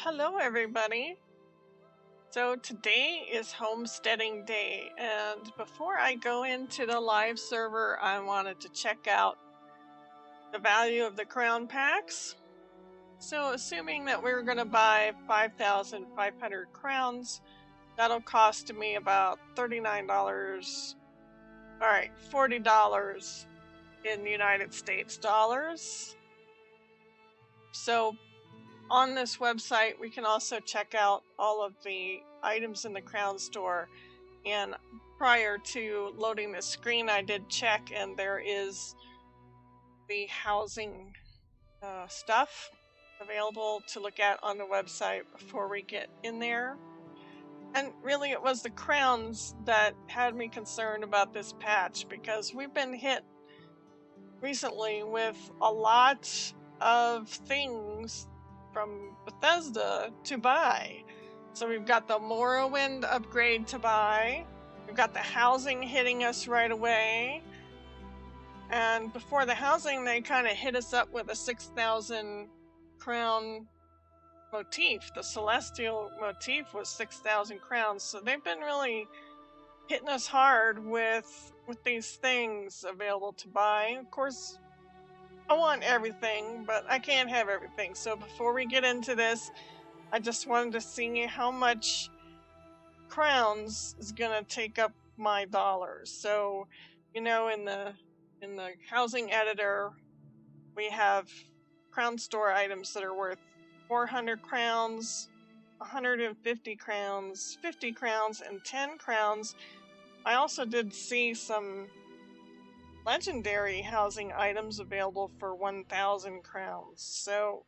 Hello everybody. So today is Homesteading Day, and before I go into the live server, I wanted to check out the value of the crown packs. So assuming that we're going to buy 5,500 crowns, that'll cost me about $39, alright, $40 in United States dollars. So on this website, we can also check out all of the items in the Crown Store. And prior to loading the screen, I did check, and there is the housing stuff available to look at on the website before we get in there. And really, it was the crowns that had me concerned about this patch, because we've been hit recently with a lot of things from Bethesda to buy. So we've got the Morrowind upgrade to buy, we've got the housing hitting us right away, and before the housing they kind of hit us up with a 6,000 crown motif. The celestial motif was 6,000 crowns, so they've been really hitting us hard with these things available to buy. Of course, I want everything, but I can't have everything. So before we get into this, I just wanted to see how much crowns is gonna take up my dollars. So, you know, in the housing editor, we have crown store items that are worth 400 crowns, 150 crowns, 50 crowns, and 10 crowns. I also did see some legendary housing items available for 1,000 crowns. So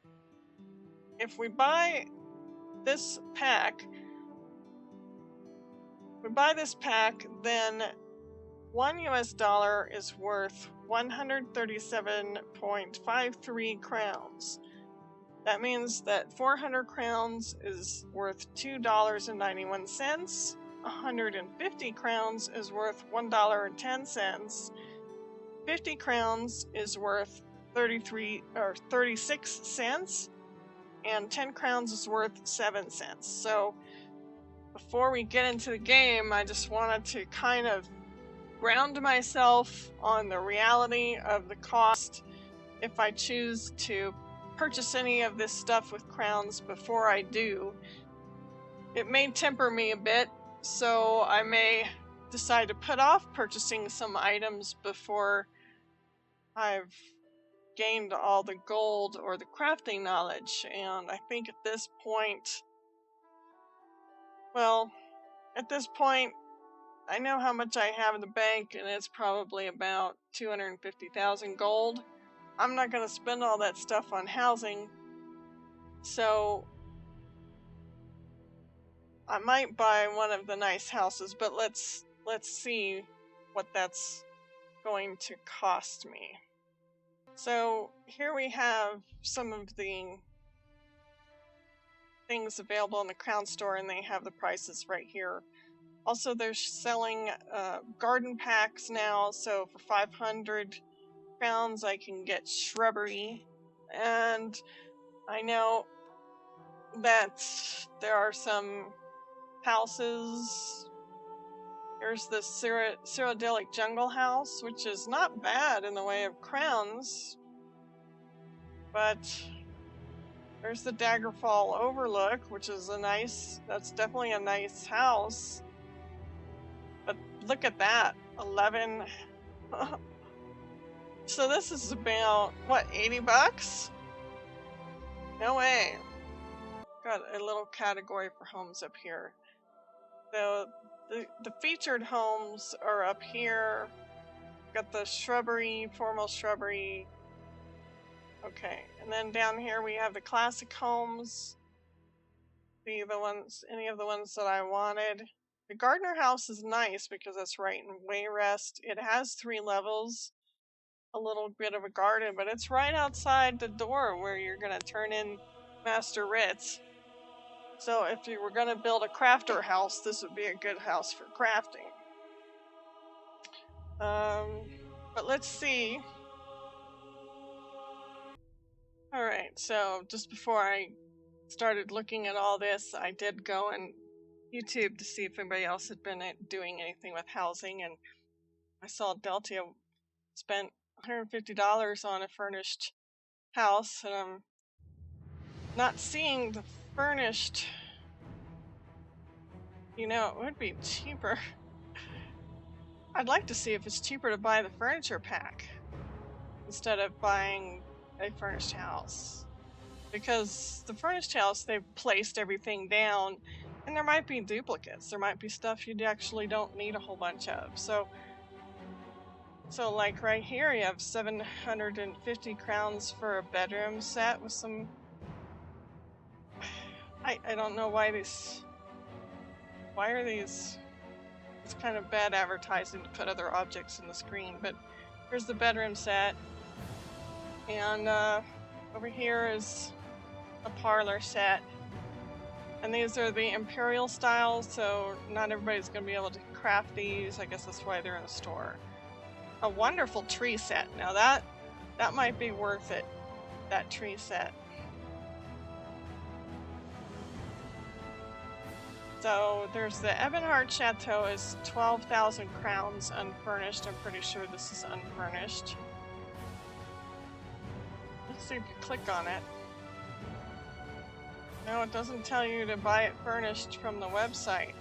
if we buy this pack, then $1 US is worth 137.53 crowns. That means that 400 crowns is worth $2.91. 150 crowns is worth $1.10. 50 crowns is worth 36 cents, and 10 crowns is worth 7 cents. So before we get into the game, I just wanted to kind of ground myself on the reality of the cost if I choose to purchase any of this stuff with crowns before I do. It may temper me a bit, so I may decide to put off purchasing some items before I've gained all the gold or the crafting knowledge. And I think at this point, I know how much I have in the bank, and it's probably about 250,000 gold. I'm not going to spend all that stuff on housing, so I might buy one of the nice houses, but let's see what that's going to cost me. So here we have some of the things available in the Crown Store, and they have the prices right here. Also, they're selling garden packs now, so for 500 crowns I can get shrubbery. And I know that there are some houses. Here's the Cyrodiilic Jungle House, which is not bad in the way of crowns, but there's the Daggerfall Overlook, which is that's definitely a nice house. But look at that, 11. So this is about, what, 80 bucks? No way. Got a little category for homes up here. So the featured homes are up here. Got the shrubbery, formal shrubbery. Okay, and then down here we have the classic homes. Any of the ones that I wanted. The Gardener House is nice because it's right in Wayrest. It has 3 levels, a little bit of a garden, but it's right outside the door where you're going to turn in Master Writs. So if you were going to build a crafter house, this would be a good house for crafting. But let's see. Alright, so just before I started looking at all this, I did go on YouTube to see if anybody else had been doing anything with housing, and I saw Deltia spent $150 on a furnished house, and I'm not seeing the furnished. You know, it would be cheaper. I'd like to see if it's cheaper to buy the furniture pack instead of buying a furnished house. Because the furnished house, they've placed everything down, and there might be duplicates. There might be stuff you actually don't need a whole bunch of. So like right here, you have 750 crowns for a bedroom set with some... I don't know why these... Why are these... It's kind of bad advertising to put other objects in the screen, but here's the bedroom set. And over here is a parlor set. And these are the Imperial styles, so not everybody's going to be able to craft these. I guess that's why they're in the store. A wonderful tree set. Now that might be worth it, that tree set. So there's the Ebonheart Chateau is 12,000 crowns unfurnished. I'm pretty sure this is unfurnished. Let's see if you click on it. No, it doesn't tell you to buy it furnished from the website.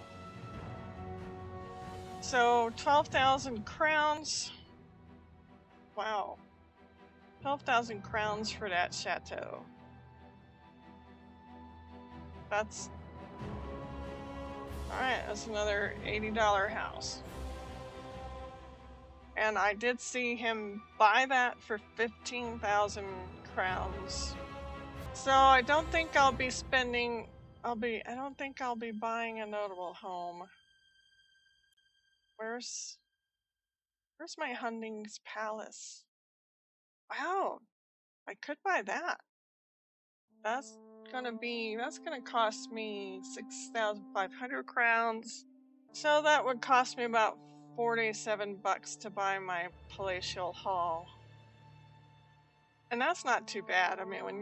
So 12,000 crowns. Wow. 12,000 crowns for that chateau. That's... Alright, that's another $80 house. And I did see him buy that for 15,000 crowns. So I don't think I'll be spending... I don't think I'll be buying a notable home. Where's my Hunding's Palace? Wow, I could buy that. That's gonna cost me 6,500 crowns. So that would cost me about 47 bucks to buy my palatial hall. And that's not too bad. I mean, when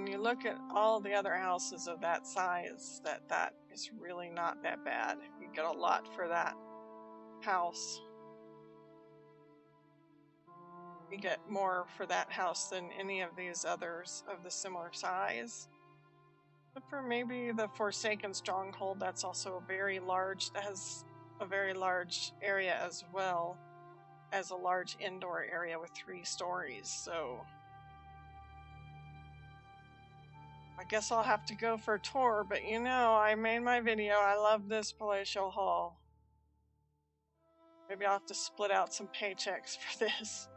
you look at all the other houses of that size, that is really not that bad. You get a lot for that house. You get more for that house than any of these others of the similar size. But for maybe the Forsaken Stronghold, that's also very large. That has a very large area as well as a large indoor area with 3 stories. So I guess I'll have to go for a tour, but you know, I made my video. I love this palatial hall. Maybe I'll have to split out some paychecks for this.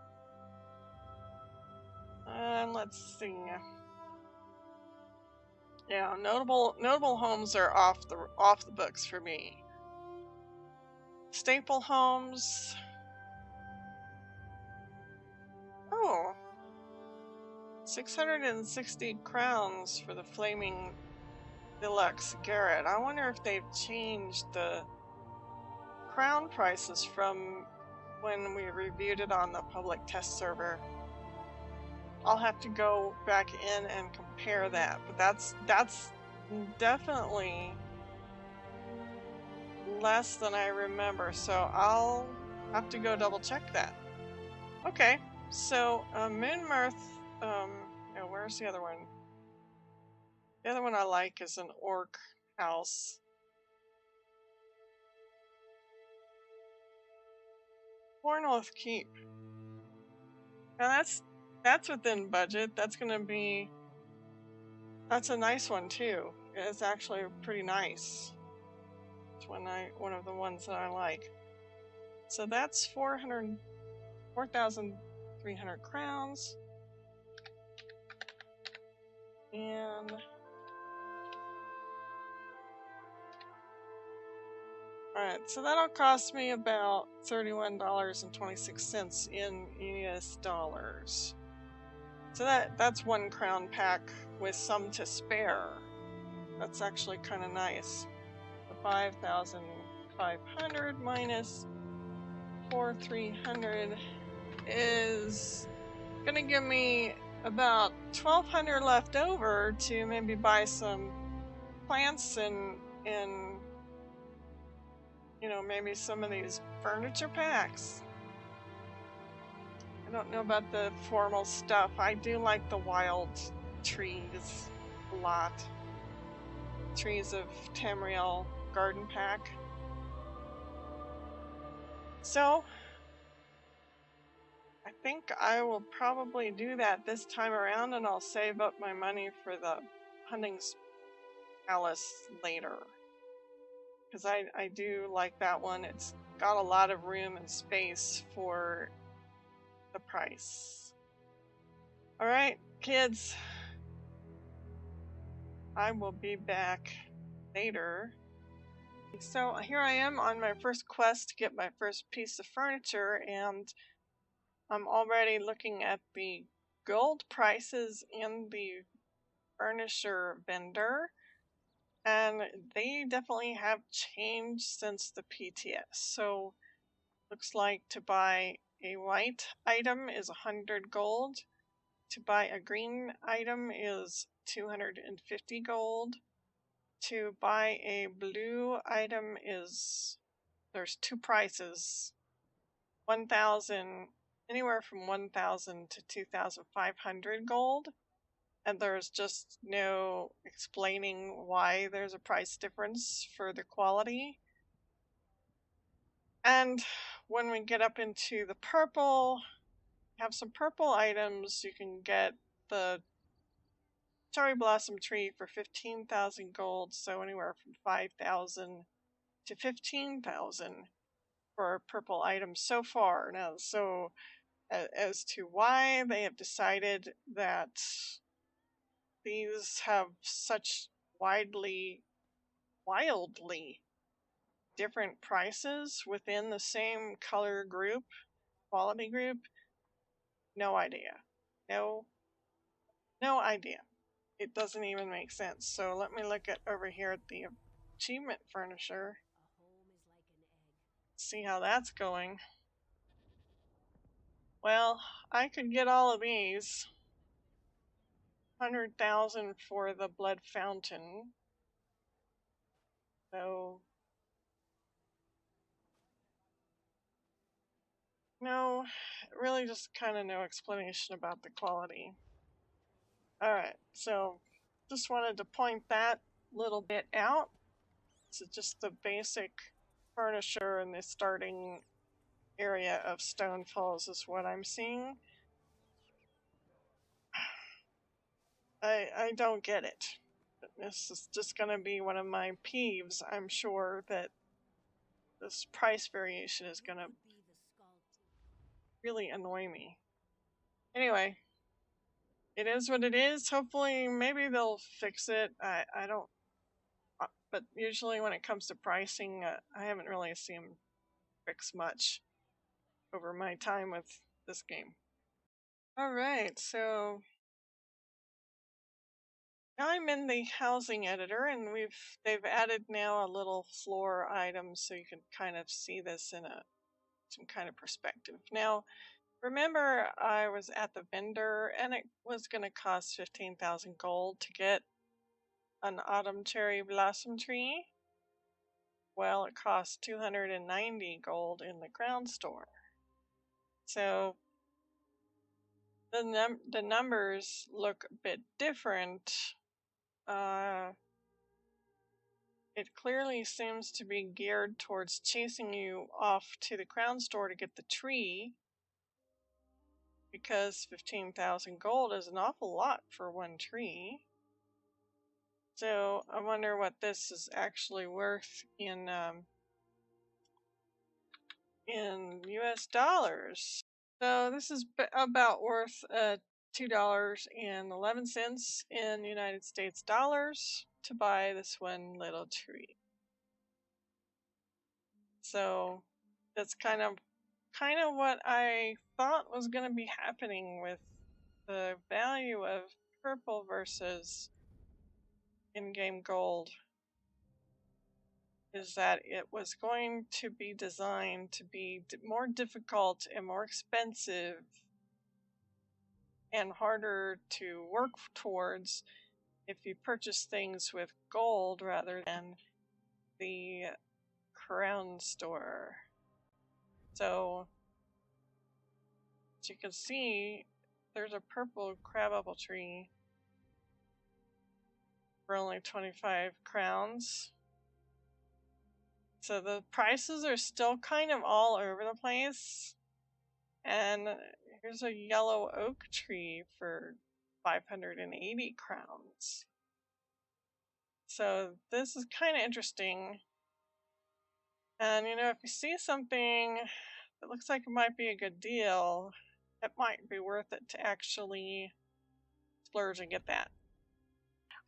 And let's see. Yeah, notable homes are off the books for me. Staple homes. Oh. 660 crowns for the Flaming Deluxe Garret. I wonder if they've changed the crown prices from when we reviewed it on the public test server. I'll have to go back in and compare that, but that's definitely less than I remember, so I'll have to go double check that. Okay, so Moonmirth, where's the other one? The other one I like is an orc house. Warnorth Keep. Now that's within budget. That's a nice one too. It's actually pretty nice. It's one of the ones that I like. So that's 4,300 crowns. And alright, so that'll cost me about $31.26 in US dollars. So that's 1 crown pack with some to spare. That's actually kind of nice. The 5,500 minus 4,300 is gonna give me about 1,200 left over to maybe buy some plants and you know, maybe some of these furniture packs. I don't know about the formal stuff. I do like the wild trees a lot. Trees of Tamriel garden pack. So I think I will probably do that this time around, and I'll save up my money for the hunting palace later. Because I do like that one. It's got a lot of room and space for the price. Alright, kids. I will be back later. So here I am on my first quest to get my first piece of furniture, and I'm already looking at the gold prices in the furniture vendor, and they definitely have changed since the PTS. So looks like to buy a white item is 100 gold, to buy a green item is 250 gold, to buy a blue item is, there's two prices, 1,000, anywhere from 1,000 to 2,500 gold, and there's just no explaining why there's a price difference for the quality. And when we get up into the purple, have some purple items. You can get the cherry blossom tree for 15,000 gold, so anywhere from 5,000 to 15,000 for purple items so far. Now, so as to why they have decided that these have such wildly different prices within the same color group, quality group, no idea. No idea. It doesn't even make sense. So let me look at over here at the achievement furniture. See how that's going. Well, I could get all of these. 100,000 for the blood fountain. So no, really just kind of no explanation about the quality. Alright, so just wanted to point that little bit out. So just the basic furniture in the starting area of Stone Falls is what I'm seeing. I don't get it. This is just going to be one of my peeves. I'm sure that this price variation is going to really annoy me. Anyway, it is what it is. Hopefully, maybe they'll fix it. I don't, but usually when it comes to pricing, I haven't really seen them fix much over my time with this game. Alright, so now I'm in the housing editor, and they've added now a little floor item so you can kind of see this in some kind of perspective. Now, remember I was at the vendor and it was going to cost 15,000 gold to get an autumn cherry blossom tree? Well, it costs 290 gold in the ground store. So the numbers look a bit different. It clearly seems to be geared towards chasing you off to the crown store to get the tree, because 15,000 gold is an awful lot for one tree. So I wonder what this is actually worth in US dollars. So this is about worth $2.11 in United States dollars to buy this one little tree. So that's kind of what I thought was going to be happening with the value of purple versus in-game gold, is that it was going to be designed to be more difficult and more expensive and harder to work towards if you purchase things with gold rather than the crown store. So, as you can see, there's a purple crabapple tree for only 25 crowns. So the prices are still kind of all over the place. And here's a yellow oak tree for 580 crowns. So this is kind of interesting. And you know, if you see something that looks like it might be a good deal, it might be worth it to actually splurge and get that.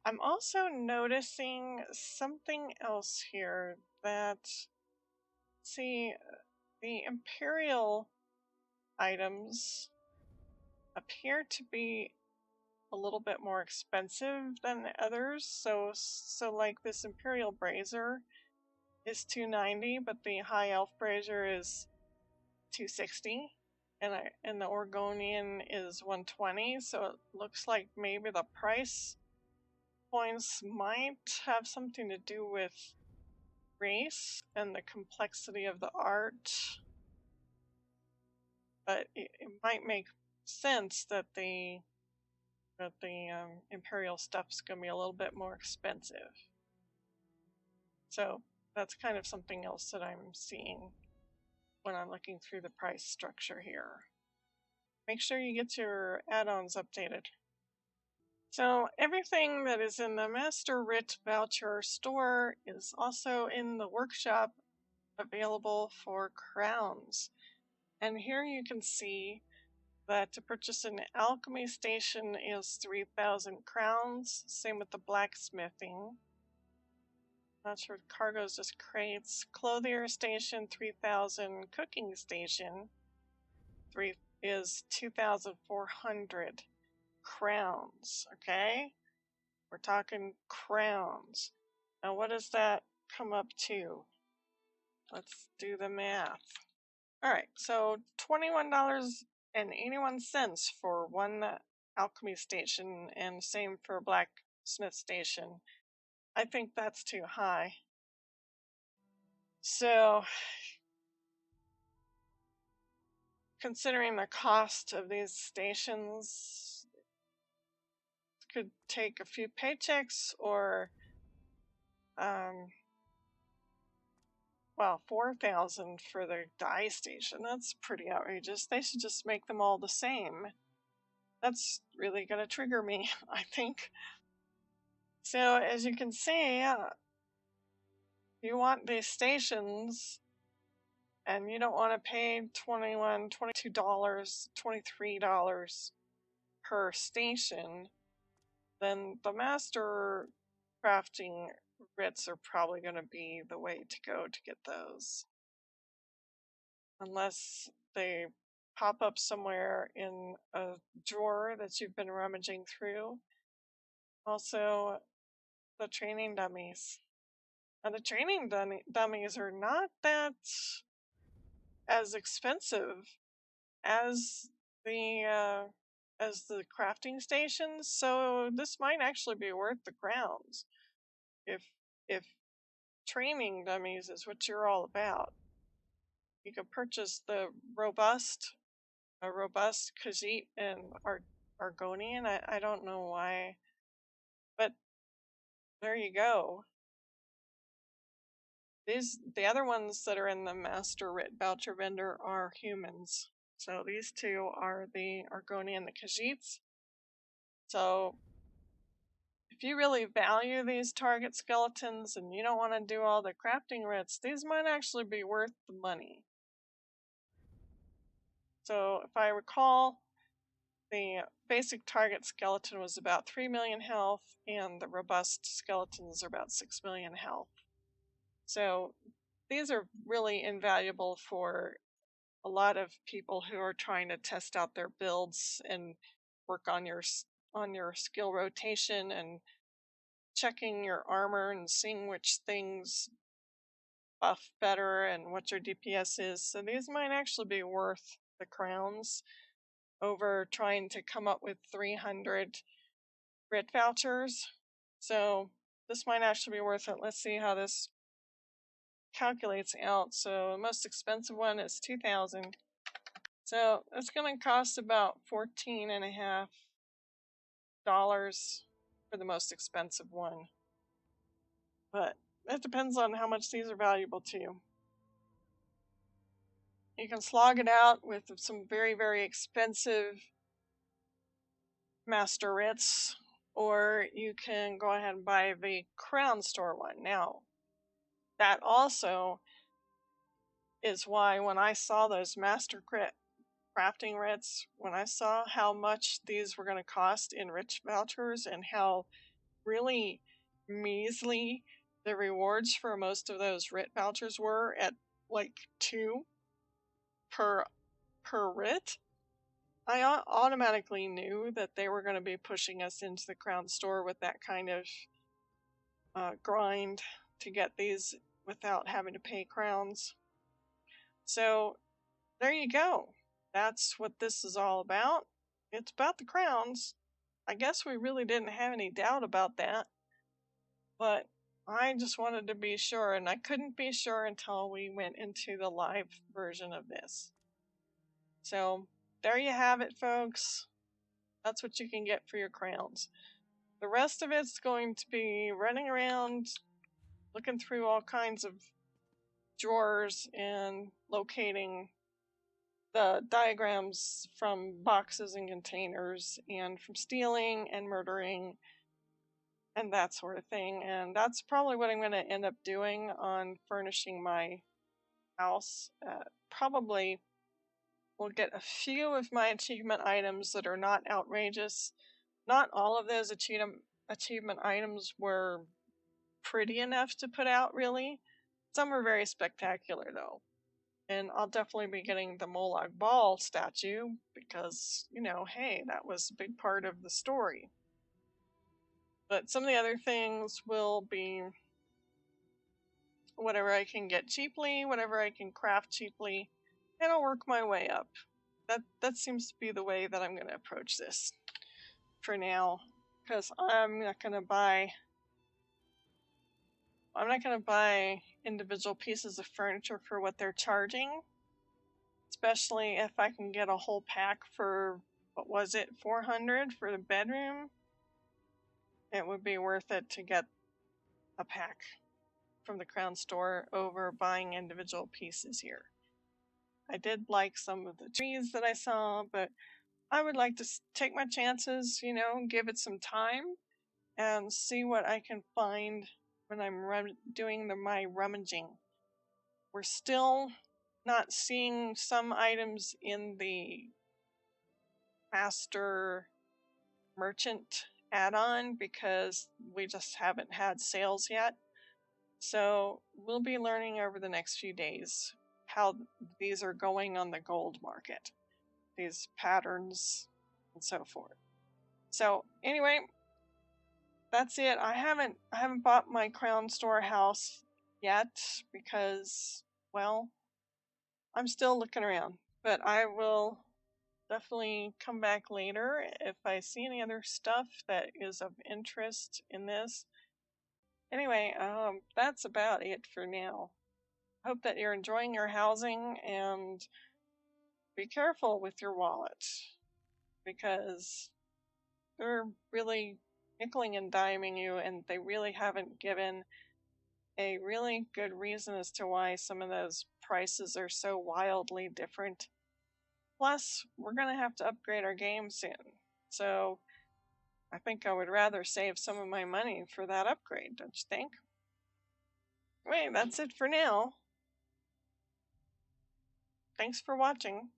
I'm also noticing something else here that, see, the Imperial items appear to be a little bit more expensive than the others. So like this Imperial Brazier is $290, but the High Elf Brazier is $260, and the Oregonian is $120. So it looks like maybe the price points might have something to do with race and the complexity of the art, but it might make sense that the Imperial stuff's going to be a little bit more expensive. So that's kind of something else that I'm seeing when I'm looking through the price structure here. Make sure you get your add-ons updated. So everything that is in the Master Writ Voucher store is also in the workshop, available for crowns. And here you can see that to purchase an alchemy station is 3,000 crowns. Same with the blacksmithing. Not sure, cargo's just crates. Clothier station 3,000. Cooking station is 2,400 crowns. Okay, we're talking crowns. Now what does that come up to? Let's do the math. Alright, so $21.81 for one alchemy station, and same for blacksmith station. I think that's too high. So, considering the cost of these stations, it could take a few paychecks, or well, 4,000 for the dye station. That's pretty outrageous. They should just make them all the same. That's really going to trigger me, I think. So, as you can see, you want these stations, and you don't want to pay $21, $22, $23 per station, then the master crafting writs are probably going to be the way to go to get those. Unless they pop up somewhere in a drawer that you've been rummaging through. Also, the training dummies. Now, the training dummies are not that as expensive as the crafting stations, so this might actually be worth the crowns if training dummies is what you're all about. You can purchase the robust Khajiit and Argonian. I don't know why, but there you go. The other ones that are in the Master Writ Voucher vendor are humans. So these two are the Argonian and the Khajiits. So if you really value these target skeletons and you don't want to do all the crafting writs, these might actually be worth the money. So if I recall, the basic target skeleton was about 3 million health, and the robust skeletons are about 6 million health. So these are really invaluable for a lot of people who are trying to test out their builds and work on your skill rotation and checking your armor and seeing which things buff better and what your DPS is. So these might actually be worth the crowns. over trying to come up with 300 writ vouchers. So this might actually be worth it. Let's see how this calculates out. So the most expensive one is 2,000. So it's going to cost about $14.50 for the most expensive one. But it depends on how much these are valuable to you. You can slog it out with some very, very expensive master writs, or you can go ahead and buy the Crown Store one. Now, that also is why when I saw those master crafting writs, when I saw how much these were going to cost in rich vouchers and how really measly the rewards for most of those writ vouchers were at like 2 per writ, I automatically knew that they were going to be pushing us into the Crown Store with that kind of grind to get these without having to pay crowns. So there you go. That's what this is all about. It's about the crowns. I guess we really didn't have any doubt about that. But I just wanted to be sure, and I couldn't be sure until we went into the live version of this. So there you have it, folks. That's what you can get for your crowns. The rest of it's going to be running around, looking through all kinds of drawers and locating the diagrams from boxes and containers, and from stealing and murdering and that sort of thing. And that's probably what I'm going to end up doing on furnishing my house. Probably will get a few of my achievement items that are not outrageous. Not all of those achievement items were pretty enough to put out, really. Some are very spectacular, though. And I'll definitely be getting the Molag Bal statue because, you know, hey, that was a big part of the story. But some of the other things will be whatever I can get cheaply, whatever I can craft cheaply, and I'll work my way up. That seems to be the way that I'm going to approach this for now, because I'm not going to buy individual pieces of furniture for what they're charging, especially if I can get a whole pack for, what was it, 400 for the bedroom. It would be worth it to get a pack from the Crown Store over buying individual pieces here. I did like some of the trees that I saw, but I would like to take my chances, you know, give it some time and see what I can find when I'm doing my rummaging. We're still not seeing some items in the Master Merchant add-on because we just haven't had sales yet. So we'll be learning over the next few days how these are going on the gold market, these patterns and so forth. So anyway, that's it. I haven't bought my Crown Store house yet because, well, I'm still looking around, but I will definitely come back later if I see any other stuff that is of interest in this. Anyway, that's about it for now. Hope that you're enjoying your housing, and be careful with your wallet because they're really nickeling and diming you, and they really haven't given a really good reason as to why some of those prices are so wildly different. Plus, we're going to have to upgrade our game soon, so I think I would rather save some of my money for that upgrade, don't you think? Wait, that's it for now. Thanks for watching.